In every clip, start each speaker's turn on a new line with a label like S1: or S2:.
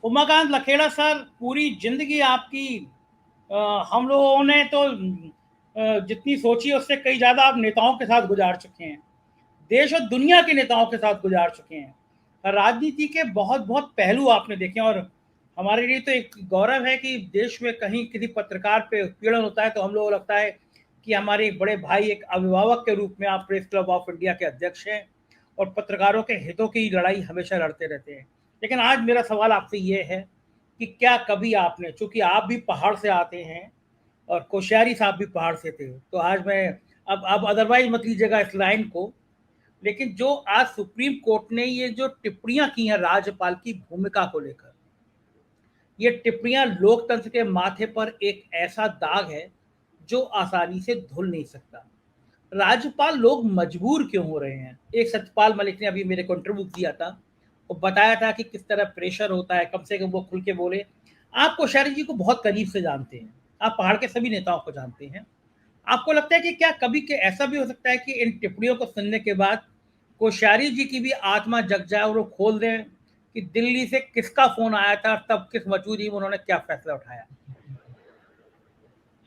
S1: Umakant Lakhera sir, पूरी जिंदगी आपकी हम लोगों ने तो जितनी सोची उससे कई ज्यादा आप नेताओं के साथ गुजार चुके हैं, देश और दुनिया के नेताओं के साथ गुजार चुके हैं। राजनीति के बहुत बहुत पहलू आपने देखे और हमारे लिए तो एक गौरव है कि देश में कहीं किसी पत्रकार पे उत्पीड़न होता है तो हम लोगों को लगता है कि हमारे एक बड़े भाई, एक अभिभावक के रूप में आप प्रेस क्लब ऑफ इंडिया के अध्यक्ष हैं और पत्रकारों के हितों की लड़ाई हमेशा लड़ते रहते हैं। लेकिन आज मेरा सवाल आपसे ये है कि क्या कभी आपने, चूंकि आप भी पहाड़ से आते हैं और कोश्यारी साहब भी पहाड़ से थे, तो आज मैं अब अदरवाइज मत लीजिएगा इस लाइन को, लेकिन जो आज सुप्रीम कोर्ट ने ये जो टिप्पणियां की हैं राज्यपाल की भूमिका को लेकर, ये टिप्पणियां लोकतंत्र के माथे पर एक ऐसा दाग है जो आसानी से धुल नहीं सकता। राज्यपाल लोग मजबूर क्यों हो रहे हैं? एक सत्यपाल मलिक ने अभी मेरे को इंटरव्यू दिया था, वो बताया था कि किस तरह प्रेशर होता है, कम से कम वो खुल के बोले। आप कोश्यारी जी को बहुत करीब से जानते हैं, आप पहाड़ के सभी नेताओं को जानते हैं, आपको लगता है कि क्या कभी के ऐसा भी हो सकता है कि इन टिप्पणियों को सुनने के बाद कोश्यारी जी की भी आत्मा जग जाए और वो खोल दें कि दिल्ली से किसका फोन आया था, तब किस मजबूरी में उन्होंने क्या फैसला उठाया?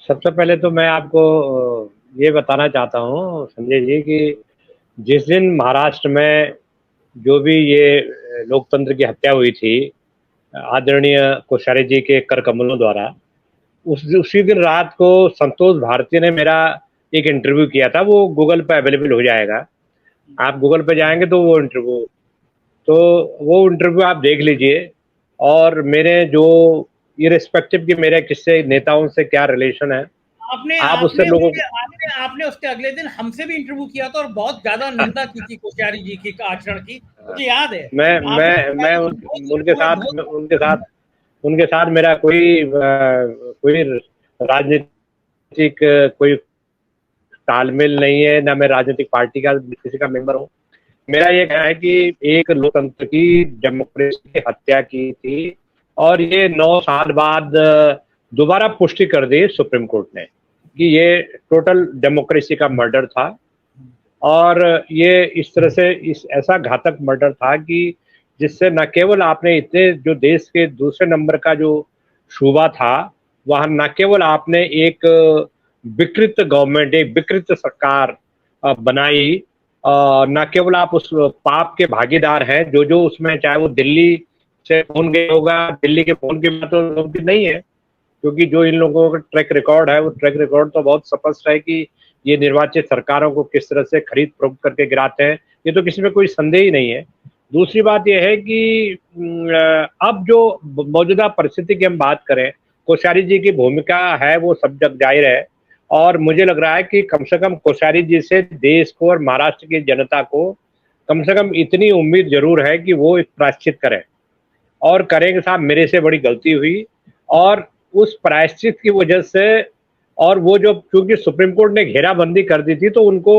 S2: सबसे पहले तो मैं आपको ये बताना चाहता हूँ संजय जी कि जिस दिन महाराष्ट्र में जो भी ये लोकतंत्र की हत्या हुई थी आदरणीय कोश्यारी जी के कर कमलों द्वारा, उसी दिन रात को संतोष भारती ने मेरा एक इंटरव्यू किया था। वो गूगल पे अवेलेबल हो जाएगा, आप गूगल पे जाएंगे तो वो इंटरव्यू आप देख लीजिए। और मेरे जो इररिस्पेक्टिव कि मेरे किससे नेताओं से क्या रिलेशन है, आप उससे लोगों
S1: आपने उसके अगले दिन हमसे भी इंटरव्यू किया था और बहुत ज्यादा निंदा की थी कोश्यारी जी की आचरण की, मुझे याद है।
S2: मैं उनके साथ मेरा कोई राजनीतिक कोई तालमेल नहीं है, ना मैं राजनीतिक पार्टी का किसी का मेंबर हूँ। मेरा ये कहना है कि एक लोकतंत्र की, डेमोक्रेसी की हत्या की थी और ये 9 साल बाद दोबारा पुष्टि कर दी सुप्रीम कोर्ट ने कि ये टोटल डेमोक्रेसी का मर्डर था। और ये इस तरह से ऐसा घातक मर्डर था कि जिससे न केवल आपने इतने जो देश के दूसरे नंबर का जो सूबा था वहां न केवल आपने एक विकृत गवर्नमेंट, एक विकृत सरकार बनाई, न केवल आप उस पाप के भागीदार हैं जो जो उसमें, चाहे वो दिल्ली से फोन गया होगा, दिल्ली के फोन की बात तो मुमकिन नहीं है क्योंकि जो इन लोगों का ट्रैक रिकॉर्ड है वो ट्रैक रिकॉर्ड तो बहुत स्पष्ट है कि ये निर्वाचित सरकारों को किस तरह से खरीद फरोख्त करके गिराते हैं, ये तो किसी में कोई संदेह ही नहीं है। दूसरी बात यह है कि अब जो मौजूदा परिस्थिति की हम बात करें, कोश्यारी जी की भूमिका है वो सब जग जाहिर है और मुझे लग रहा है कि कम से कम कोश्यारी जी से देश को और महाराष्ट्र की जनता को कम से कम इतनी उम्मीद जरूर है कि वो एक प्रायश्चित करें और करेंगे। साहब मेरे से बड़ी गलती हुई और उस प्रायश्चित की वजह से, और वो जो क्योंकि सुप्रीम कोर्ट ने घेराबंदी कर दी थी तो उनको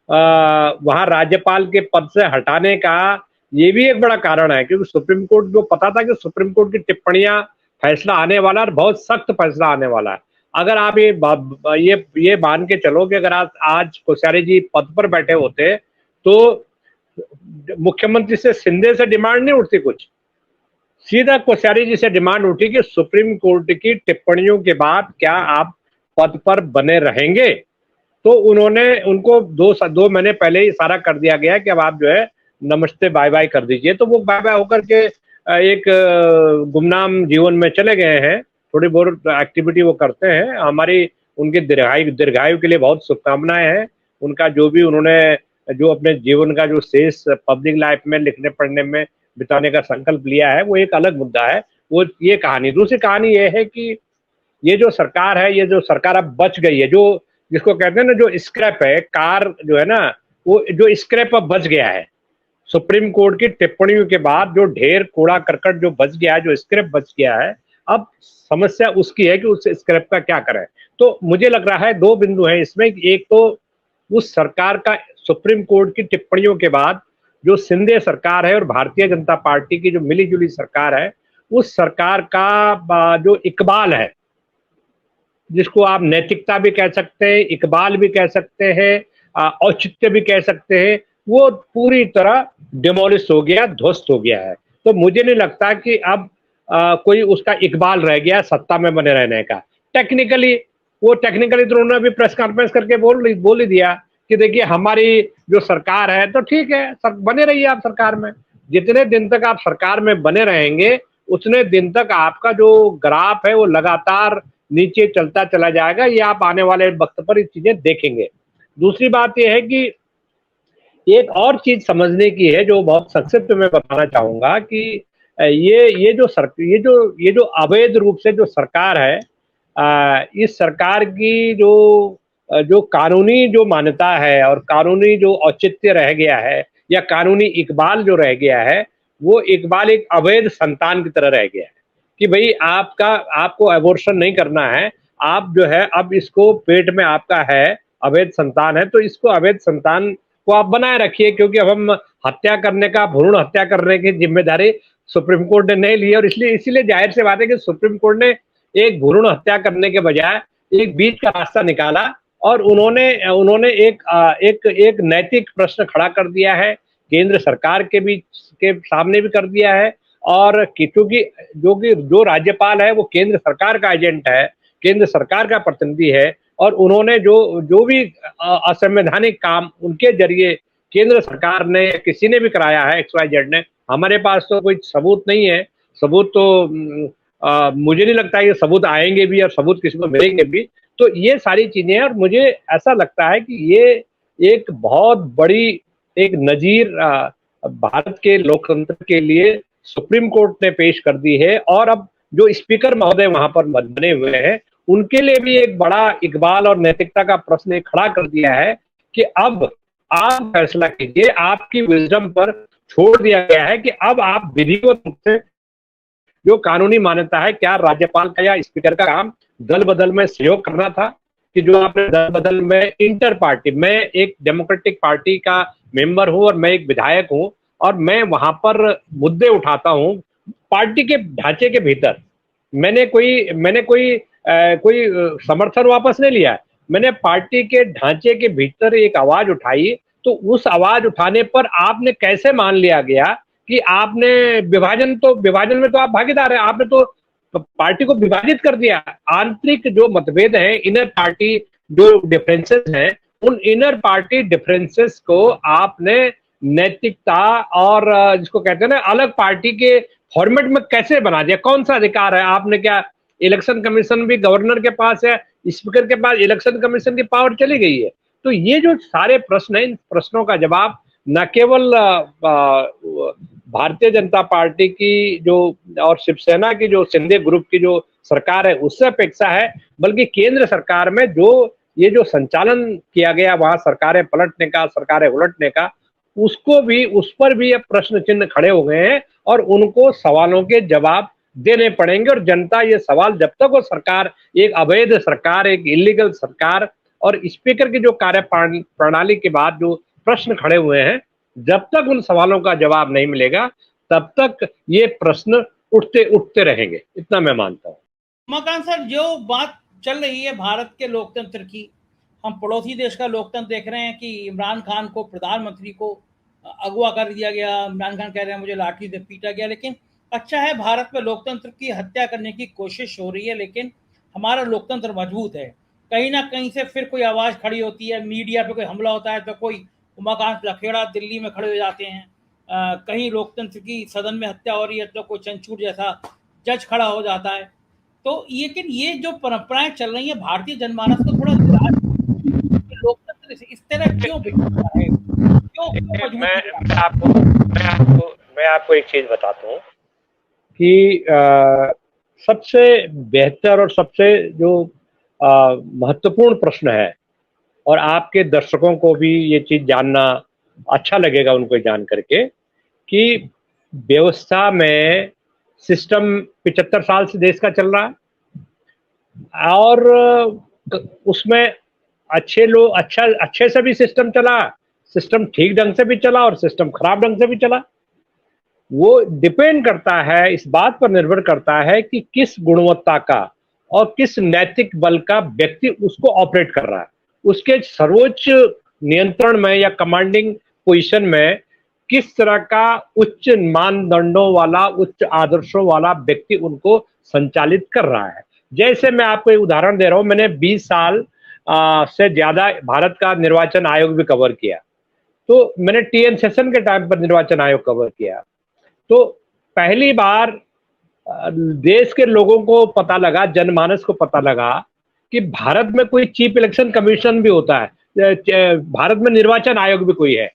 S2: वहां राज्यपाल के पद से हटाने का ये भी एक बड़ा कारण है क्योंकि सुप्रीम कोर्ट जो पता था कि सुप्रीम कोर्ट की टिप्पणियां फैसला आने वाला है, बहुत सख्त फैसला आने वाला है। अगर आप ये मान के चलो कि अगर आज कोश्यारी जी पद पर बैठे होते तो मुख्यमंत्री से, शिंदे से डिमांड नहीं उठती, कुछ सीधा कोश्यारी जी से डिमांड उठी कि सुप्रीम कोर्ट की टिप्पणियों के बाद क्या आप पद पर बने रहेंगे। तो उनको 2 महीने पहले ही इशारा कर दिया गया कि अब आप जो है नमस्ते बाय बाय कर दीजिए। तो वो बाय बाय होकर के एक गुमनाम जीवन में चले गए हैं, थोड़ी बहुत एक्टिविटी वो करते हैं। हमारी उनके दीर्घायु के लिए बहुत शुभकामनाएं हैं। उनका जो भी उन्होंने जो अपने जीवन का जो शेष पब्लिक लाइफ में लिखने पढ़ने में बिताने का संकल्प लिया है वो एक अलग मुद्दा है, वो ये कहानी। दूसरी कहानी ये है कि ये जो सरकार है, ये जो सरकार अब बच गई है, जो जिसको कहते हैं ना जो स्क्रैप है, कार जो है ना, वो जो स्क्रैप अब बच गया है सुप्रीम कोर्ट की टिप्पणियों के बाद, जो ढेर कूड़ा करकट जो बच गया है, जो स्क्रैप बच गया है, अब समस्या उसकी है कि उस स्क्रैप का क्या करें। तो मुझे लग रहा है 2 बिंदु हैं इसमें। एक तो उस सरकार का सुप्रीम कोर्ट की टिप्पणियों के बाद जो शिंदे सरकार है और भारतीय जनता पार्टी की जो मिली जुली सरकार है, उस सरकार का जो इकबाल है, जिसको आप नैतिकता भी कह सकते हैं, इकबाल भी कह सकते हैं, औचित्य भी कह सकते हैं, वो पूरी तरह डिमोलिश हो गया, ध्वस्त हो गया है। तो मुझे नहीं लगता कि अब कोई उसका इकबाल रह गया सत्ता में बने रहने का। टेक्निकली तो उन्होंने अभी प्रेस कॉन्फ्रेंस करके बोल ही दिया कि देखिए हमारी जो सरकार है तो ठीक है, बने रहिए आप सरकार में। जितने दिन तक आप सरकार में बने रहेंगे उतने दिन तक आपका जो ग्राफ है वो लगातार नीचे चलता चला जाएगा। ये आप आने वाले वक्त पर ये चीजें देखेंगे। दूसरी बात यह है कि एक और चीज समझने की है जो बहुत संक्षिप्त में बताना चाहूंगा कि ये जो अवैध रूप से जो सरकार है, इस सरकार की जो कानूनी जो मान्यता है और कानूनी जो औचित्य रह गया है या कानूनी इकबाल जो रह गया है, वो इकबाल एक अवैध संतान की तरह रह गया है कि भाई आपको अबॉर्शन नहीं करना है, आप जो है अब इसको पेट में आपका है, अवैध संतान है, तो इसको अवैध संतान को आप बनाए रखिए, क्योंकि अब हम हत्या करने का, भ्रूण हत्या करने की जिम्मेदारी सुप्रीम कोर्ट ने नहीं ली और इसीलिए जाहिर सी बात है कि सुप्रीम कोर्ट ने एक भ्रूण हत्या करने के बजाय एक बीच का रास्ता निकाला और उन्होंने एक नैतिक प्रश्न खड़ा कर दिया है, केंद्र सरकार के सामने भी कर दिया है। और क्योंकि जो राज्यपाल है वो केंद्र सरकार का एजेंट है, केंद्र सरकार का प्रतिनिधि है, और उन्होंने जो भी असंवैधानिक काम उनके जरिए केंद्र सरकार ने किसी ने भी कराया है, XYZ ने, हमारे पास तो कोई सबूत नहीं है। सबूत तो मुझे नहीं लगता ये सबूत आएंगे भी और सबूत किसी को मिलेंगे भी। तो ये सारी चीजें हैं और मुझे ऐसा लगता है कि ये एक बहुत बड़ी एक नजीर भारत के लोकतंत्र के लिए सुप्रीम कोर्ट ने पेश कर दी है। और अब जो स्पीकर महोदय वहां पर बने हुए हैं उनके लिए भी एक बड़ा इकबाल और नैतिकता का प्रश्न खड़ा कर दिया है कि अब आप फैसला कीजिए, आपकी विजडम पर छोड़ दिया गया है कि अब आप विधिवत रूप से जो कानूनी मान्यता है, क्या राज्यपाल का या स्पीकर का काम दल बदल में सहयोग करना था कि जो आपने दल बदल में इंटर पार्टी, मैं एक डेमोक्रेटिक पार्टी का मेंबर हूं और मैं एक विधायक हूं और मैं वहां पर मुद्दे उठाता हूं पार्टी के ढांचे के भीतर। मैंने कोई समर्थन वापस नहीं लिया, मैंने पार्टी के ढांचे के भीतर एक आवाज उठाई। तो उस आवाज उठाने पर आपने कैसे मान लिया गया कि आपने विभाजन में तो आप भागीदार हैं, आपने तो पार्टी को विभाजित कर दिया। आंतरिक जो मतभेद हैं, इनर पार्टी जो डिफरेंसेस हैं, उन इनर पार्टी डिफरेंसेस को आपने नैतिकता और जिसको कहते हैं ना अलग पार्टी के फॉर्मेट में कैसे बना दिया? कौन सा अधिकार है? आपने क्या, इलेक्शन कमीशन भी गवर्नर के पास है, स्पीकर के पास इलेक्शन कमीशन की पावर चली गई है। तो ये जो सारे प्रश्न हैं, इन प्रश्नों का जवाब न केवल भारतीय जनता पार्टी की जो और शिवसेना की जो शिंदे ग्रुप की जो सरकार है उससे अपेक्षा है, बल्कि केंद्र सरकार में ये जो संचालन किया गया वहां सरकारें पलटने का, सरकारें उलटने का, उस पर भी अब प्रश्न चिन्ह खड़े हो गए हैं और उनको सवालों के जवाब देने पड़ेंगे। और जनता ये सवाल, जब तक वो सरकार एक अवैध सरकार, एक इलीगल सरकार और स्पीकर की जो कार्य प्रणाली के बाद जो प्रश्न खड़े हुए हैं, जब तक उन सवालों का जवाब नहीं मिलेगा तब तक ये प्रश्न उठते रहेंगे, इतना मैं मानता हूँ।
S1: उमाकांत सर, जो बात चल रही है भारत के लोकतंत्र की, हम पड़ोसी देश का लोकतंत्र देख रहे हैं कि इमरान खान को, प्रधानमंत्री को अगवा कर दिया गया। इमरान खान कह रहे हैं मुझे लाठी से पीटा गया। लेकिन अच्छा है, भारत में लोकतंत्र की हत्या करने की कोशिश हो रही है, लेकिन हमारा लोकतंत्र मजबूत है। कहीं ना कहीं से फिर कोई आवाज़ खड़ी होती है, मीडिया पे कोई हमला होता है तो कोई उमाकांत लखेड़ा दिल्ली में खड़े हो जाते हैं। कहीं लोकतंत्र की सदन में हत्या हो रही है तो कोई चंचूर जैसा जज खड़ा हो जाता है। तो लेकिन ये जो परंपराएं चल रही हैं, भारतीय जनमानस को थोड़ा लोकतंत्र इस तरह क्यों बिगड़ता है?
S2: मैं आपको एक चीज बताता हूँ कि सबसे बेहतर और सबसे जो महत्वपूर्ण प्रश्न है, और आपके दर्शकों को भी ये चीज जानना अच्छा लगेगा उनको जान करके, कि व्यवस्था में सिस्टम 75 साल से देश का चल रहा है और उसमें अच्छे से भी सिस्टम चला, सिस्टम ठीक ढंग से भी चला और सिस्टम खराब ढंग से भी चला। वो डिपेंड करता है, इस बात पर निर्भर करता है कि किस गुणवत्ता का और किस नैतिक बल का व्यक्ति उसको ऑपरेट कर रहा है। उसके सर्वोच्च नियंत्रण में या कमांडिंग पोजीशन में किस तरह का उच्च मानदंडों वाला, उच्च आदर्शों वाला व्यक्ति उनको संचालित कर रहा है। जैसे मैं आपको एक उदाहरण दे रहा हूं, मैंने 20 साल से ज्यादा भारत का निर्वाचन आयोग भी कवर किया। तो मैंने टीएन सेशन के टाइम पर निर्वाचन आयोग कवर किया। तो पहली बार देश के लोगों को पता लगा, जनमानस को पता लगा कि भारत में कोई चीफ इलेक्शन कमीशन भी होता है, भारत में निर्वाचन आयोग भी कोई है।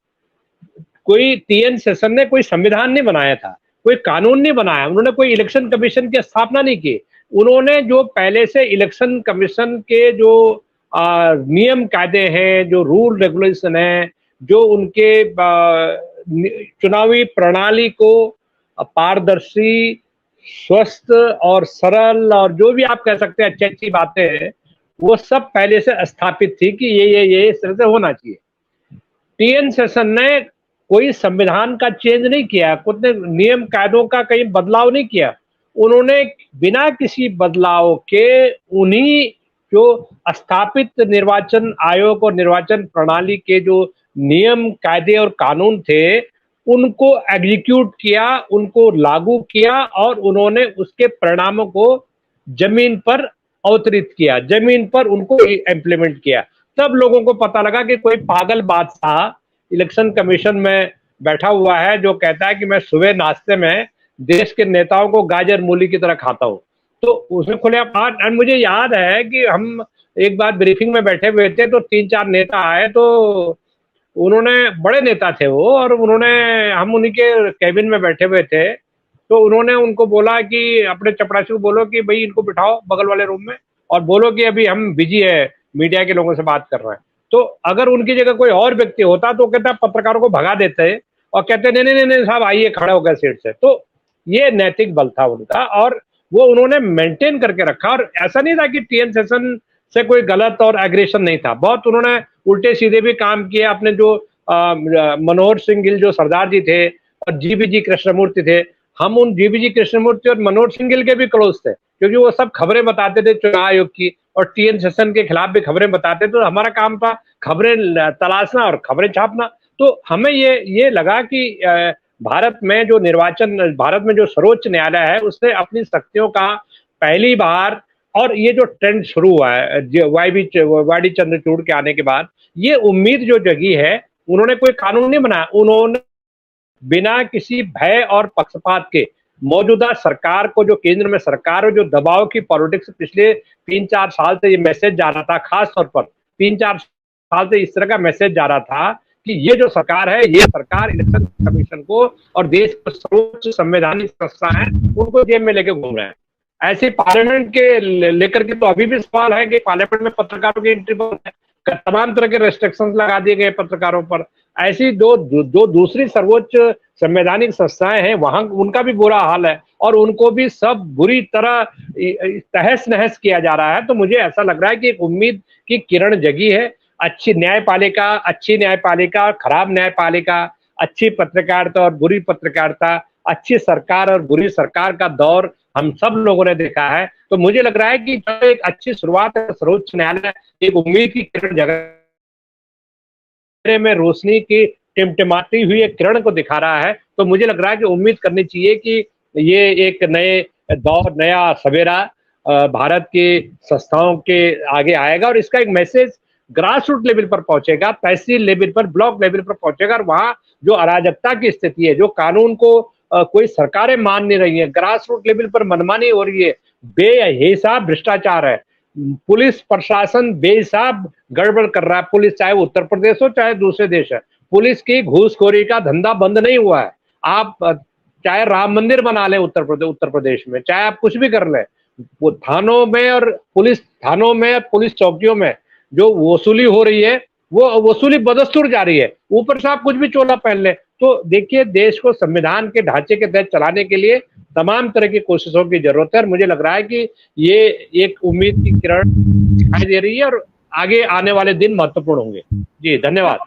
S2: कोई टीएन सेशन ने कोई संविधान नहीं बनाया था, कोई कानून नहीं बनाया, उन्होंने कोई इलेक्शन कमीशन की स्थापना नहीं की। उन्होंने जो पहले से इलेक्शन कमीशन के जो नियम कायदे हैं, जो रूल रेगुलेशन है, जो उनके चुनावी प्रणाली को पारदर्शी, स्वस्थ और सरल, और जो भी आप कह सकते हैं अच्छी अच्छी बातें हैं, वो सब पहले से स्थापित थी कि ये इस तरह से होना चाहिए। टीएन सेशन ने कोई संविधान का चेंज नहीं किया, कुछ नियम कायदों का कहीं बदलाव नहीं किया। उन्होंने बिना किसी बदलाव के उन्हीं जो स्थापित निर्वाचन आयोग और निर्वाचन प्रणाली के जो नियम कायदे और कानून थे उनको एग्जीक्यूट किया, उनको लागू किया, और उन्होंने उसके परिणामों को जमीन पर अवतरित किया, जमीन पर उनको इम्प्लीमेंट किया। तब लोगों को पता लगा कि कोई पागल बादशाह इलेक्शन कमीशन में बैठा हुआ है जो कहता है कि मैं सुबह नाश्ते में देश के नेताओं को गाजर मूली की तरह खाता हूं। तो उसमें खुले आप, मुझे याद है कि हम एक बार ब्रीफिंग में बैठे हुए थे तो 3-4 नेता आए, तो उन्होंने, बड़े नेता थे वो, और उन्होंने, हम उन्हीं के कैबिन में बैठे हुए थे, तो उन्होंने उनको बोला कि अपने चपरासी को बोलो कि भाई इनको बिठाओ बगल वाले रूम में और बोलो कि अभी हम बिजी है, मीडिया के लोगों से बात कर रहे हैं। तो अगर उनकी जगह कोई और व्यक्ति होता तो कहता पत्रकारों को भगा देते और कहते नहीं नहीं नहीं साहब आइए, खड़े हो गए सीट से। तो ये नैतिक बल था उनका, और वो उन्होंने मेंटेन करके रखा। और ऐसा नहीं था कि टीएन सेशन से कोई गलत और एग्रेशन नहीं था, बहुत उन्होंने उल्टे सीधे भी काम किए। अपने जो मनोहर सिंह गिल जो सरदार जी थे और जीबीजी कृष्णमूर्ति थे, हम उन जीबीजी कृष्णमूर्ति और मनोहर सिंह गिल के भी क्लोज थे, क्योंकि वो सब खबरें बताते थे चुनाव आयोग की, और टीएन सेशन के खिलाफ भी खबरें बताते थे। तो हमारा काम था खबरें तलाशना और खबरें छापना। तो हमें ये लगा कि भारत में जो निर्वाचन, भारत में जो सर्वोच्च न्यायालय है उसने अपनी शक्तियों का पहली बार, और ये जो ट्रेंड शुरू हुआ है वाईडी चंद्रचूड़ के आने के बाद, ये उम्मीद जो जगी है, उन्होंने कोई कानून नहीं बनाया, उन्होंने बिना किसी भय और पक्षपात के मौजूदा सरकार को, जो केंद्र में सरकार है, जो दबाव की पॉलिटिक्स पिछले 3-4 साल से ये मैसेज जा रहा था, खास तौर पर 3-4 साल से इस तरह का मैसेज जा रहा था कि ये जो सरकार है, ये सरकार इलेक्शन कमीशन को और देश के सर्वोच्च संवैधानिक संस्था है उनको जेब में लेके घूम रहे हैं। ऐसे पार्लियामेंट के लेकर के तो अभी भी सवाल है कि पार्लियामेंट में पत्रकारों की एंट्री पर तमाम तरह के रेस्ट्रिक्शंस लगा दिए गए पत्रकारों पर। ऐसी दो दूसरी सर्वोच्च संवैधानिक संस्थाएं हैं, वहां उनका भी बुरा हाल है और उनको भी सब बुरी तरह तहस नहस किया जा रहा है। तो मुझे ऐसा लग रहा है कि एक उम्मीद की किरण जगी है। अच्छी न्यायपालिका, खराब न्यायपालिका, अच्छी पत्रकारिता और बुरी पत्रकारिता, अच्छी सरकार और बुरी सरकार का दौर हम सब लोगों ने देखा है। तो मुझे लग रहा है कि जो एक अच्छी शुरुआत है, सर्वोच्च न्यायालय एक उम्मीद की किरण जगह में रोशनी की टिमटिमाती हुई एक किरण को दिखा रहा है। तो मुझे लग रहा है कि उम्मीद करनी चाहिए कि ये एक नए दौर, नया सवेरा भारत की संस्थाओं के आगे आएगा और इसका एक मैसेज ग्रास रूट लेवल पर पहुंचेगा, तहसील लेवल पर, ब्लॉक लेवल पर पहुंचेगा। और वहां जो अराजकता की स्थिति है, जो कानून को कोई सरकारें मान नहीं रही है, ग्रास रूट लेवल पर मनमानी हो रही है, बेहिसाब भ्रष्टाचार है, पुलिस प्रशासन बेहिसाब गड़बड़ कर रहा है। पुलिस चाहे उत्तर प्रदेश हो चाहे दूसरे देश है, पुलिस की घूसखोरी का धंधा बंद नहीं हुआ है। आप चाहे राम मंदिर बना लें उत्तर प्रदेश में, चाहे आप कुछ भी कर लें, वो थानों में और पुलिस चौकियों में जो वसूली हो रही है वो वसूली बदस्तूर जारी है। ऊपर से आप कुछ भी चोला पहन ले। तो देखिए, देश को संविधान के ढांचे के तहत चलाने के लिए तमाम तरह की कोशिशों की जरूरत है और मुझे लग रहा है कि ये एक उम्मीद की किरण दिखाई दे रही है और आगे आने वाले दिन महत्वपूर्ण होंगे। जी धन्यवाद।